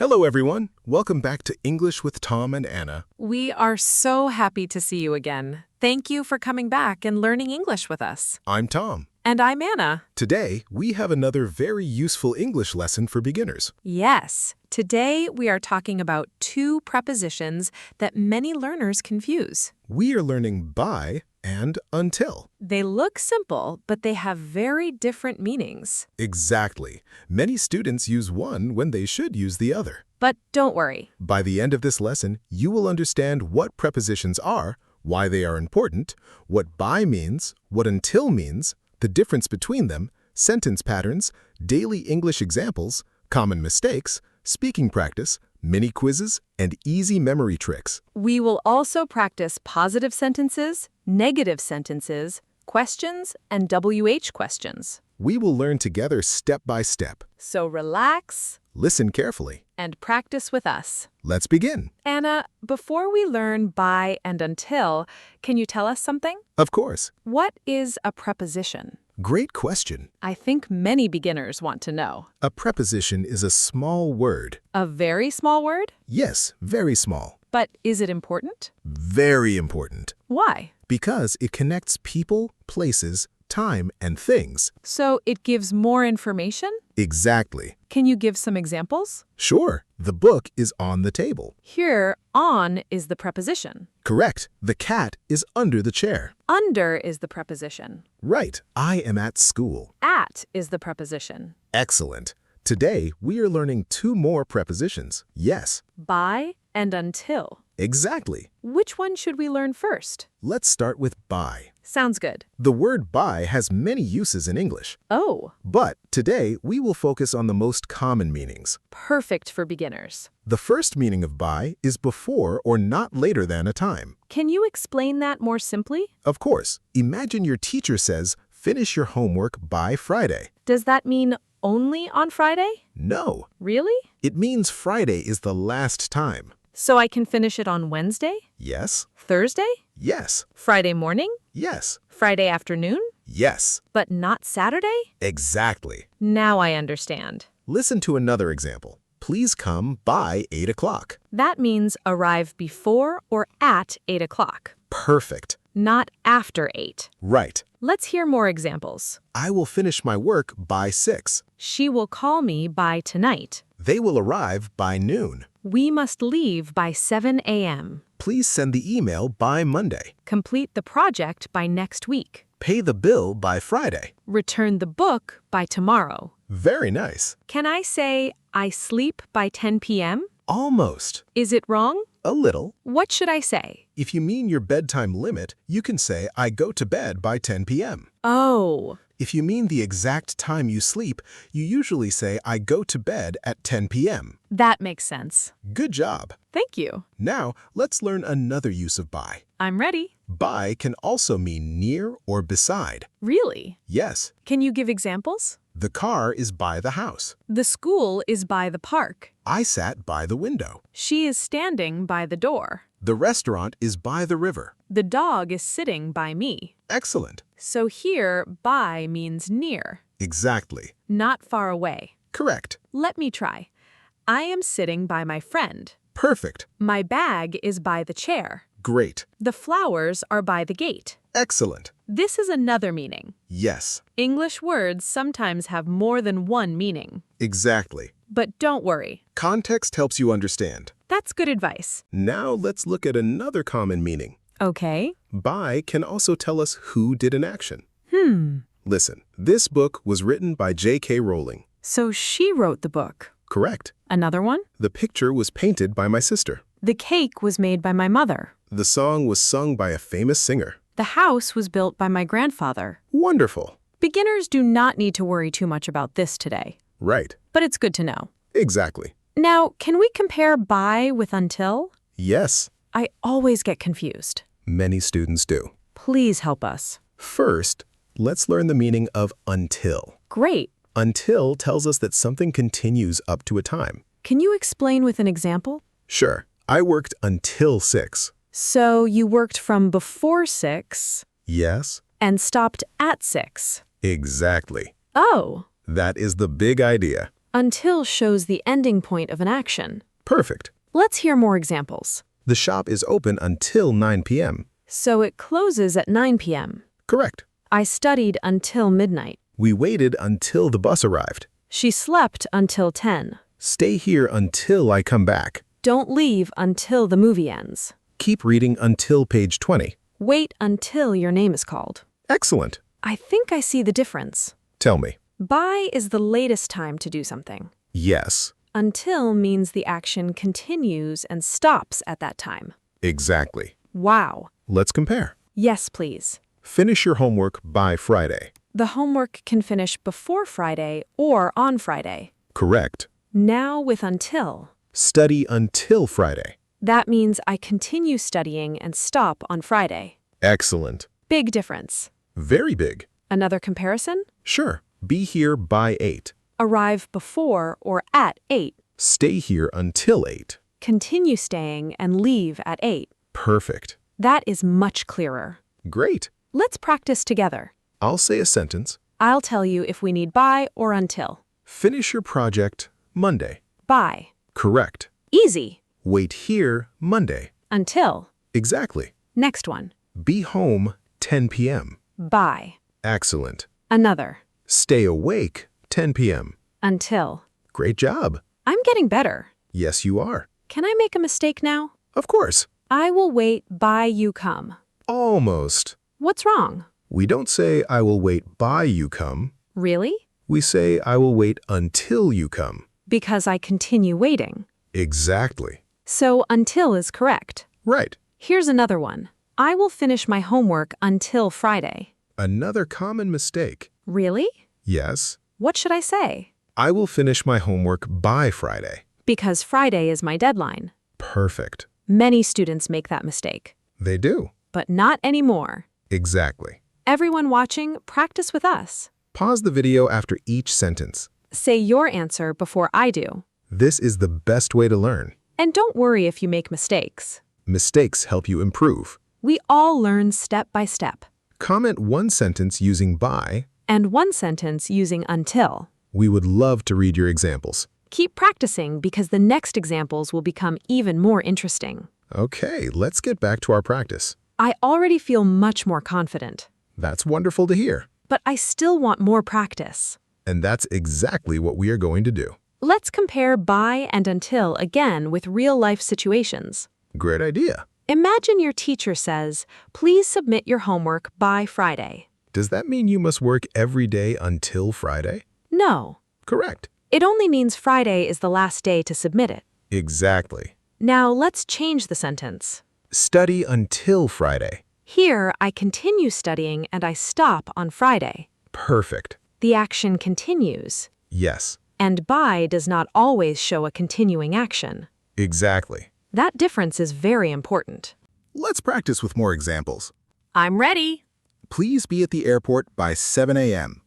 Hello, everyone. Welcome back to English with Tom and Anna. We are so happy to see you again. Thank you for coming back and learning English with us. I'm Tom. And I'm Anna. Today, we have another very useful English lesson for beginners. Yes, today we are talking about two prepositions that many learners confuse. We are learning by and until. They look simple, but they have very different meanings. Exactly. Many students use one when they should use the other. But don't worry. By the end of this lesson, you will understand what prepositions are, why they are important, what by means, what until means, the difference between them, sentence patterns, daily English examples, common mistakes, speaking practice, mini quizzes, and easy memory tricks. We will also practice positive sentences, negative sentences, questions, and WH questions. We will learn together step by step. So relax, Listen carefully. and practice with us. Let's begin. Anna, before we learn by and until, can you tell us something? Of course. What is a preposition? Great question. I think many beginners want to know. A preposition is a small word. A very small word? Yes, very small. But is it important? Very important. Why? Because it connects people, places, time, and things. So it gives more information? Exactly. Can you give some examples? Sure, the book is on the table. Here, on is the preposition. Correct. The cat is under the chair. Under is the preposition. Right. I am at school. At is the preposition. Excellent. Today, we are learning two more prepositions. Yes, By and until. exactly. Which one should we learn first? Let's start with by. Sounds good. The word by has many uses in English, Oh, but today we will focus on the most common meanings. perfect for beginners. The first meaning of by is before or not later than a time. Can you explain that more simply? Of course, imagine your teacher says, finish your homework by Friday. Does that mean only on Friday? No, Really? it means Friday is the last time. So I can finish it on Wednesday? Yes, Thursday? yes, Friday morning? yes, Friday afternoon? yes, But not Saturday? exactly. Now I understand. Listen to another example. Please come by 8 o'clock. That means arrive before or at 8 o'clock, Perfect. not after 8. Right. Let's hear more examples. I will finish my work by 6. She will call me by tonight. They will arrive by noon. We must leave by 7 a.m. Please send the email by Monday. Complete the project by next week. Pay the bill by Friday. Return the book by tomorrow. Very nice. Can I say, I sleep by 10 p.m.? Almost. Is it wrong? A little. What should I say? If you mean your bedtime limit, you can say, I go to bed by 10 p.m. Oh, If you mean the exact time you sleep, you usually say, I go to bed at 10 p.m. that makes sense. Good job. Thank you. Now, let's learn another use of by. I'm ready. By can also mean near or beside. Really? Yes, Can you give examples? the car is by the house. The school is by the park. I sat by the window. She is standing by the door. The restaurant is by the river. The dog is sitting by me. Excellent. So here, by means near, Exactly. not far away. Correct. Let me try. I am sitting by my friend. Perfect. My bag is by the chair. Great. The flowers are by the gate. Excellent. This is another meaning. Yes, English words sometimes have more than one meaning. exactly. But don't worry. Context helps you understand. That's good advice. Now let's look at another common meaning. Okay. By can also tell us who did an action. Hmm. Listen, this book was written by J.K. Rowling. So she wrote the book. Correct. Another one? The picture was painted by my sister. The cake was made by my mother. The song was sung by a famous singer. The house was built by my grandfather. Wonderful. Beginners do not need to worry too much about this today, Right. but it's good to know. Exactly. Now, can we compare by with until? Yes, I always get confused. many students do. Please help us. First, let's learn the meaning of until. Great. Until tells us that something continues up to a time. Can you explain with an example? Sure, I worked until 6. So you worked from before 6 Yes, and stopped at 6. exactly. Oh, That is the big idea. Until shows the ending point of an action. Perfect. Let's hear more examples. The shop is open until 9 p.m. So it closes at 9 p.m. Correct. I studied until midnight. We waited until the bus arrived. She slept until 10. Stay here until I come back. Don't leave until the movie ends. Keep reading until page 20. Wait until your name is called. Excellent. I think I see the difference. Tell me. By is the latest time to do something. Yes. Until means the action continues and stops at that time. Exactly. Wow. Let's compare. Yes, please. Finish your homework by Friday. The homework can finish before Friday or on Friday. Correct. Now with until. Study until Friday. That means I continue studying and stop on Friday. Excellent. Big difference. Very big. Another comparison? Sure. Be here by 8. Arrive before or at 8. Stay here until 8. Continue staying and leave at 8. Perfect. That is much clearer. Great. Let's practice together. I'll say a sentence. I'll tell you if we need by or until. Finish your project Monday. By. Correct. Easy. Wait here Monday. Until. Exactly. Next one. Be home 10 p.m. By. Excellent. Another. Stay awake 10 p.m. Until. Great job. I'm getting better. Yes, you are. Can I make a mistake now? Of course. I will wait by you come. Almost. What's wrong? We don't say I will wait by you come. Really? We say I will wait until you come. Because I continue waiting. Exactly. So until is correct. Right. Here's another one. I will finish my homework until Friday. Another common mistake. Really? Yes. What should I say? I will finish my homework by Friday. Because Friday is my deadline. Perfect. Many students make that mistake. They do. But not anymore. Exactly. Everyone watching, practice with us. Pause the video after each sentence. Say your answer before I do. This is the best way to learn. And don't worry if you make mistakes. Mistakes help you improve. We all learn step by step. Comment one sentence using by, And one sentence using until. We would love to read your examples. Keep practicing because the next examples will become even more interesting. Okay, let's get back to our practice. I already feel much more confident. That's wonderful to hear. But I still want more practice. And that's exactly what we are going to do. Let's compare by and until again with real-life situations. Great idea. Imagine your teacher says, please submit your homework by Friday. Does that mean you must work every day until Friday? No. Correct. It only means Friday is the last day to submit it. Exactly. Now let's change the sentence. Study until Friday. Here, I continue studying and I stop on Friday. Perfect. The action continues. Yes. And by does not always show a continuing action. Exactly. That difference is very important. Let's practice with more examples. I'm ready. Please be at the airport by 7 a.m.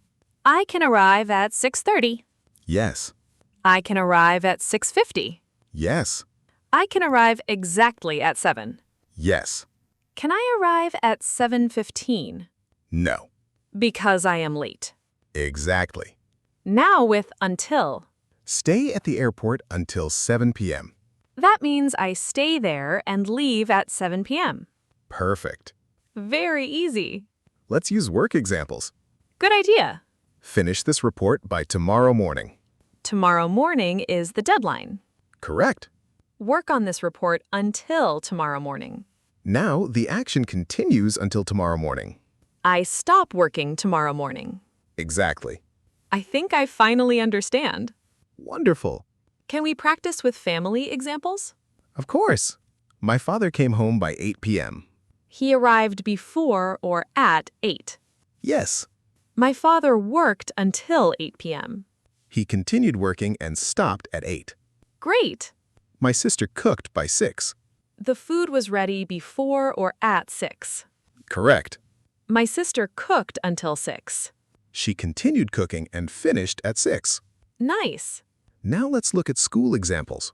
I can arrive at 6:30. Yes. I can arrive at 6:50. Yes. I can arrive exactly at 7. Yes. Can I arrive at 7:15? No. Because I am late. Exactly. Now with until. Stay at the airport until 7 p.m. That means I stay there and leave at 7 p.m. Perfect. Very easy. Let's use work examples. Good idea. Finish this report by tomorrow morning. Tomorrow morning is the deadline. Correct. Work on this report until tomorrow morning. Now the action continues until tomorrow morning. I stop working tomorrow morning. Exactly. I think I finally understand. Wonderful. Can we practice with family examples? Of course. My father came home by 8 p.m. He arrived before or at 8. Yes. My father worked until 8 p.m. He continued working and stopped at 8. Great! My sister cooked by 6. The food was ready before or at 6. Correct. My sister cooked until 6. She continued cooking and finished at 6. Nice! Now let's look at school examples.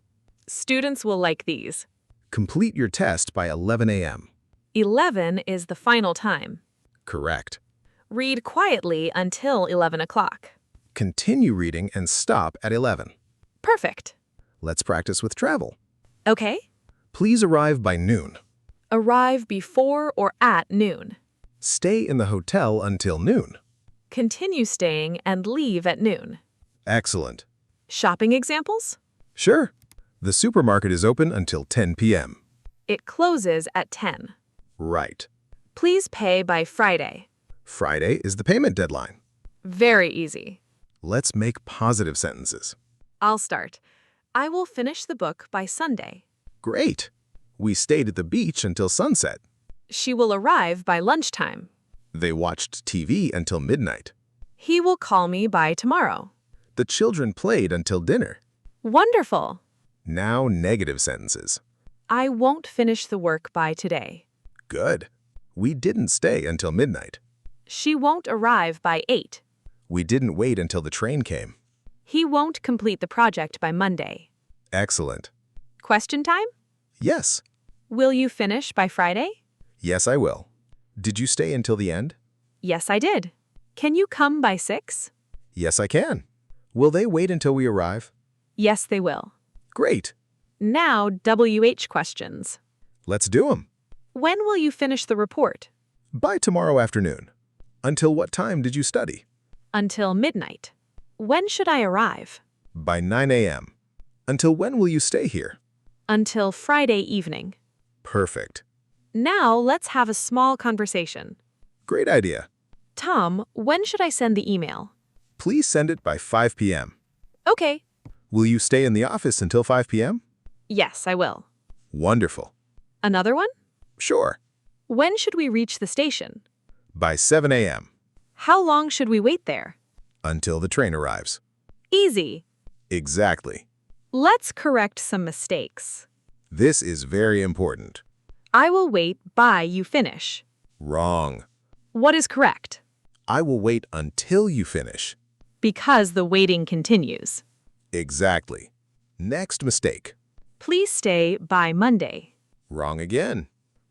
Students will like these. Complete your test by 11 a.m. 11 is the final time. Correct. Read quietly until 11 o'clock. Continue reading and stop at 11. Perfect. Let's practice with travel. Okay. Please arrive by noon. Arrive before or at noon. Stay in the hotel until noon. Continue staying and leave at noon. Excellent. Shopping examples? Sure. The supermarket is open until 10 p.m. It closes at 10. Right. Please pay by Friday. Friday is the payment deadline. Very easy. Let's make positive sentences. I'll start. I will finish the book by Sunday. Great. We stayed at the beach until sunset. She will arrive by lunchtime. They watched TV until midnight. He will call me by tomorrow. The children played until dinner. Wonderful. Now negative sentences. I won't finish the work by today. Good. We didn't stay until midnight. She won't arrive by 8. We didn't wait until the train came. He won't complete the project by Monday. Excellent. Question time? Yes. Will you finish by Friday? Yes, I will. Did you stay until the end? Yes, I did. Can you come by 6? Yes, I can. Will they wait until we arrive? Yes, they will. Great. Now, WH questions. Let's do them. When will you finish the report? By tomorrow afternoon. Until what time did you study? Until midnight. When should I arrive? By 9 a.m. Until when will you stay here? Until Friday evening. Perfect. Now, let's have a small conversation. Great idea. Tom, when should I send the email? Please send it by 5 p.m. Okay. Will you stay in the office until 5 p.m.? Yes, I will. Wonderful. Another one? Sure. When should we reach the station? By 7 a.m. How long should we wait there? Until the train arrives. Easy. Exactly. Let's correct some mistakes. This is very important. I will wait by you finish. Wrong. What is correct? I will wait until you finish. Because the waiting continues. Exactly. Next mistake. Please stay by Monday. Wrong again.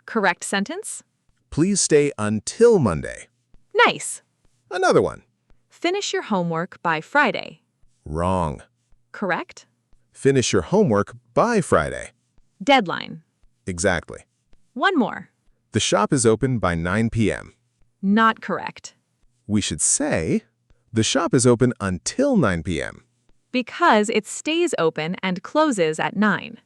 Correct sentence? Please stay until Monday. Nice. Another one. Finish your homework by Friday. Wrong. Correct? Finish your homework by Friday. Deadline. Exactly. One more. The shop is open by 9 p.m. Not correct. We should say, the shop is open until 9 p.m. Because it stays open and closes at 9.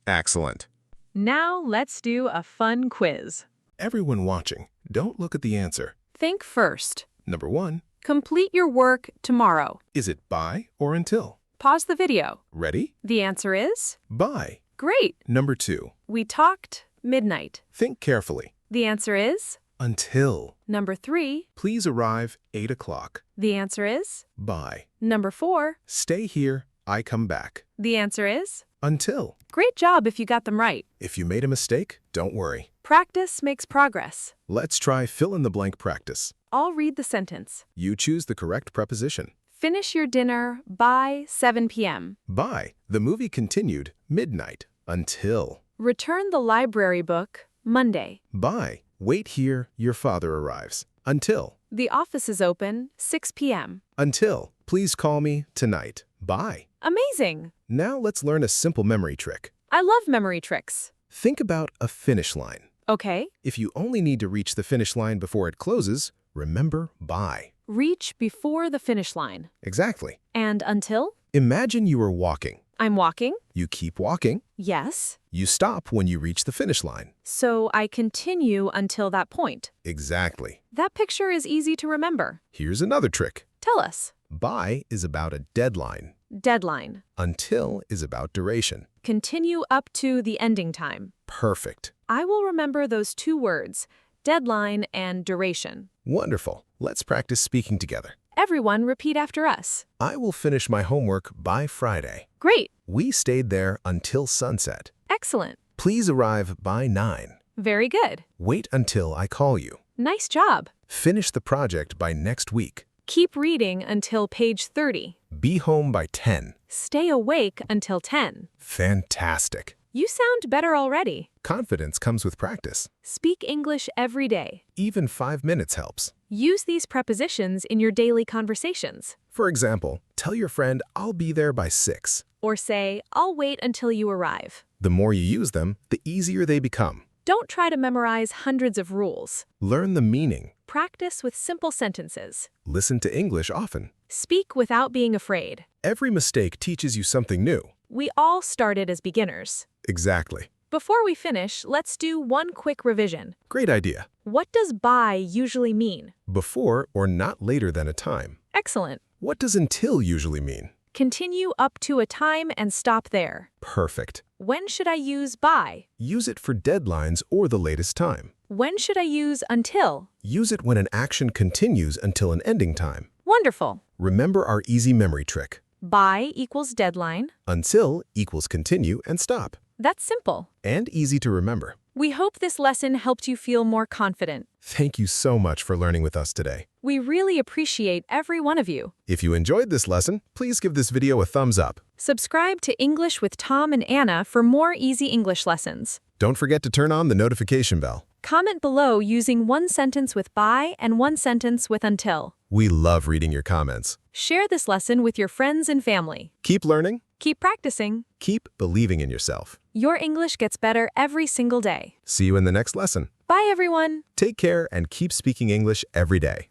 Excellent. Now let's do a fun quiz. Everyone watching, don't look at the answer. Think first. Number 1, Complete your work tomorrow. is it by or until? Pause the video. Ready? The answer is? By. Great. Number 2, We talked midnight. think carefully. The answer is? Until. Number 3. Please arrive 8 o'clock. The answer is? By. Number 4. Stay here, I come back. The answer is? Until. Great job if you got them right. If you made a mistake, don't worry. Practice makes progress. Let's try fill-in-the-blank practice. I'll read the sentence. You choose the correct preposition. Finish your dinner by 7 p.m. By. The movie continued midnight. Until. Return the library book Monday. By. Wait here, your father arrives. Until. The office is open 6 p.m. Until. Please call me tonight. By. Amazing! Now let's learn a simple memory trick. I love memory tricks. Think about a finish line. Okay. If you only need to reach the finish line before it closes, remember by. Reach before the finish line. Exactly. And until? Imagine you are walking. I'm walking. You keep walking. Yes. You stop when you reach the finish line. So I continue until that point. Exactly. That picture is easy to remember. Here's another trick. Tell us. By is about a deadline. Deadline. Until is about duration. Continue up to the ending time. Perfect. I will remember those 2 words, deadline and duration. Wonderful. Let's practice speaking together. Everyone repeat after us. I will finish my homework by Friday. Great. We stayed there until sunset. Excellent. Please arrive by 9. Very good. Wait until I call you. Nice job. Finish the project by next week. Keep reading until page 30. Be home by 10. Stay awake until 10. Fantastic. You sound better already. Confidence comes with practice. Speak English every day. Even 5 minutes helps. Use these prepositions in your daily conversations. For example, tell your friend, "I'll be there by 6." Or say, I'll wait until you arrive. The more you use them, the easier they become. Don't try to memorize hundreds of rules. Learn the meaning. Practice with simple sentences. Listen to English often. Speak without being afraid. Every mistake teaches you something new. We all started as beginners. Exactly. Before we finish, let's do one quick revision. Great idea. What does by usually mean? Before or not later than a time. Excellent. What does until usually mean? Continue up to a time and stop there. Perfect. When should I use by? Use it for deadlines or the latest time. When should I use until? Use it when an action continues until an ending time. Wonderful. Remember our easy memory trick. By equals deadline. Until equals continue and stop. That's simple. And easy to remember. We hope this lesson helped you feel more confident. Thank you so much for learning with us today. We really appreciate every one of you. If you enjoyed this lesson, please give this video a thumbs up. Subscribe to English with Tom and Anna for more easy English lessons. Don't forget to turn on the notification bell. Comment below using one sentence with by and one sentence with until. We love reading your comments. Share this lesson with your friends and family. Keep learning. Keep practicing. Keep believing in yourself. Your English gets better every single day. See you in the next lesson. Bye, everyone. Take care and keep speaking English every day.